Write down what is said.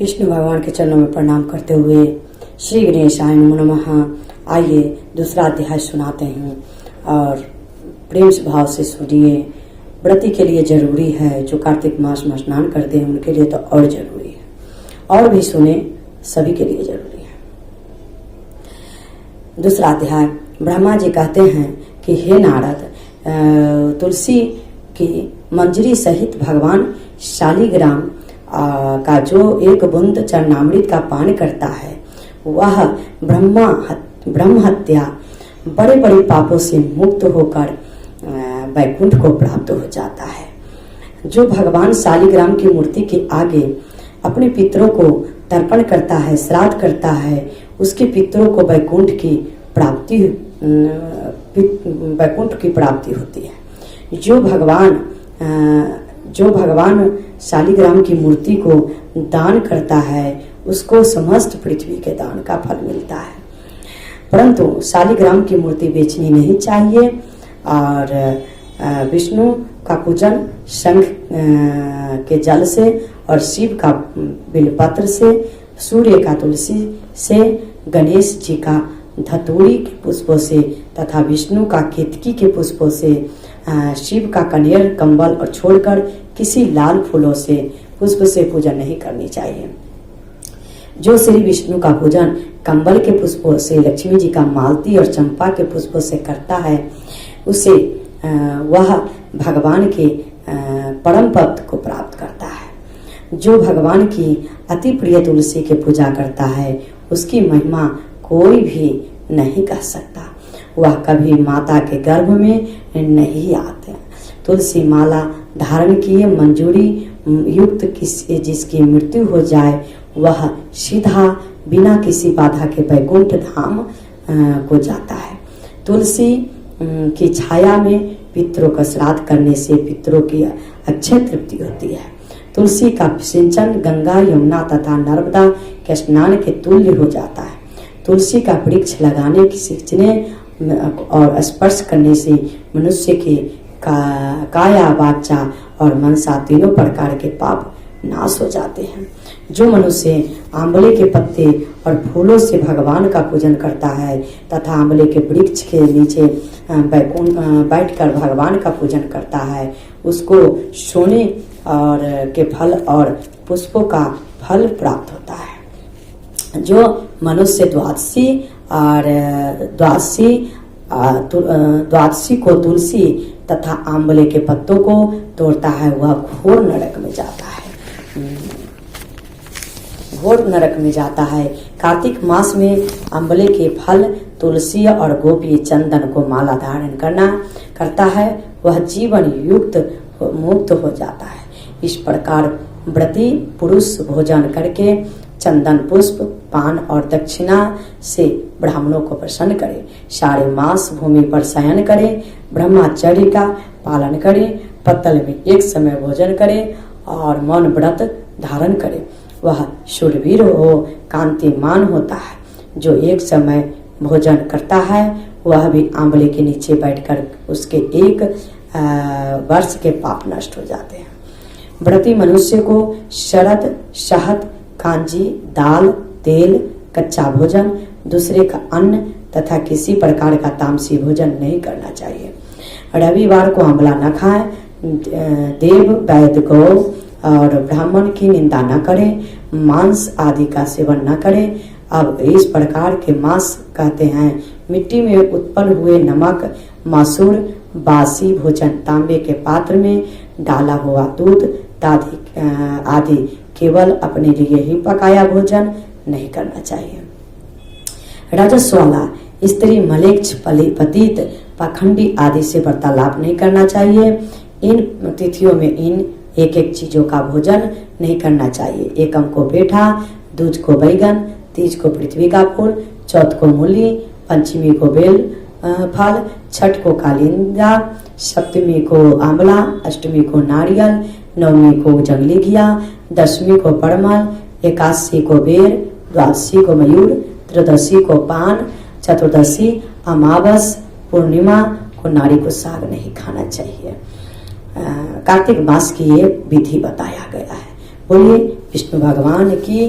विष्णु भगवान के चरणों में प्रणाम करते हुए श्री गणेशाय नमो नमः। आइए दूसरा अध्याय सुनाते हैं और प्रेम भाव से सुनिए। व्रती के लिए जरूरी है, जो कार्तिक मास में स्नान करते हैं उनके लिए तो और जरूरी है, और भी सुने, सभी के लिए जरूरी है। दूसरा अध्याय। ब्रह्मा जी कहते हैं कि हे नारद, तुलसी की मंजरी सहित भगवान शालिग्राम का जो एक बूंद चरणामृत का पान करता है वह ब्रह्म हत्या बड़े बड़े पापों से मुक्त होकर वैकुंठ को प्राप्त हो जाता है। जो भगवान शालिग्राम की मूर्ति के आगे अपने पितरों को तर्पण करता है, श्राद्ध करता है, उसके पितरों को वैकुंठ की प्राप्ति होती है। जो भगवान शालिग्राम की मूर्ति को दान करता है उसको समस्त पृथ्वी के दान का फल मिलता है। परंतु शालिग्राम की मूर्ति बेचनी नहीं चाहिए और विष्णु का पूजन शंख के जल से और शिव का बिलपत्र से, सूर्य का तुलसी से, गणेश जी का धतूरी के पुष्पों से तथा विष्णु का केतकी के पुष्पों से, शिव का कनेर कंबल और छोड़कर किसी लाल फूलों से पुष्प से पूजन नहीं करनी चाहिए। जो श्री विष्णु का पूजन कंबल के पुष्पों से, लक्ष्मी जी का मालती और चंपा के पुष्पों से करता है उसे वह भगवान के परम पद को प्राप्त करता है। जो भगवान की अति प्रिय तुलसी की पूजा करता है उसकी महिमा कोई भी नहीं कह सकता। वह कभी माता के गर्भ में नहीं आते। तुलसी माला धारण किए मंजूरी युक्त जिसकी मृत्यु हो जाए वह सीधा बिना किसी बाधा के वैकुंठ धाम को जाता है। तुलसी की छाया में पितरों का श्राद्ध करने से पितरों की अक्षय तृप्ति होती है। तुलसी का सिंचन गंगा, यमुना तथा नर्मदा के स्नान के तुल्य हो जाता है। तुलसी का वृक्ष लगाने, सींचने और स्पर्श करने से मनुष्य की काया, वाचा और मनसा तीनों प्रकार के पाप नाश हो जाते हैं। जो मनुष्य आंवले के पत्ते और फूलों से भगवान का पूजन करता है तथा आंवले के वृक्ष के नीचे बैठकर भगवान का पूजन करता है उसको सोने और के फल और पुष्पों का फल प्राप्त होता है। जो मनुष्य द्वादशी को तुलसी तथा आंवले के पत्तों को तोड़ता है वह घोर नरक में जाता है। कार्तिक मास में आंवले के फल, तुलसी और गोपी चंदन को माला धारण करता है वह जीवन मुक्त हो जाता है। इस प्रकार व्रती पुरुष भोजन करके चंदन पुष्प, पान और दक्षिणा से ब्राह्मणों को प्रसन्न करे, सारे मास भूमि पर शयन करे, ब्रह्मचर्य का पालन करे, पत्तल में एक समय भोजन करे और मौन व्रत धारण करे। वह शूरवीर हो, कांतिमान होता है। जो एक समय भोजन करता है वह भी आंवले के नीचे बैठकर उसके 1 वर्ष के पाप नष्ट हो जाते हैं। व्रती मनुष्य को शरद, शहद, कांजी, दाल, तेल, कच्चा भोजन, दूसरे का अन्न तथा किसी प्रकार का तामसी भोजन नहीं करना चाहिए। रविवार को आंवला न खाएं, देव, वैद्य, गौ और ब्राह्मण की निंदा न करें, मांस आदि का सेवन न करें। अब इस प्रकार के मांस कहते हैं मिट्टी में उत्पन्न हुए नमक, मासूर, बासी भोजन, तांबे के पात्र में डाला हुआ दूध आदि केवल अपने लिए ही पकाया भोजन नहीं करना चाहिए। राजस्व वाला स्त्री, मलेच्छ, पतित, पाखंडी आदि से वार्तालाप नहीं करना चाहिए। इन तिथियों में इन एक चीजों का भोजन नहीं करना चाहिए। एकम को पेठा, दूज को बैगन, तीज को पृथ्वी का फूल, चौथ को मूली, पंचमी को बेल फल, छठ को कालिंदा, सप्तमी को आंवला, अष्टमी को नारियल, नवमी को जंगली घिया, दशमी को परमल, एकादशी को बेर, द्वादशी को मयूर, त्रयोदशी को पान, चतुर्दशी अमावस, पूर्णिमा को नारी को साग नहीं खाना चाहिए। कार्तिक मास की ये विधि बताया गया है। बोलिए विष्णु भगवान की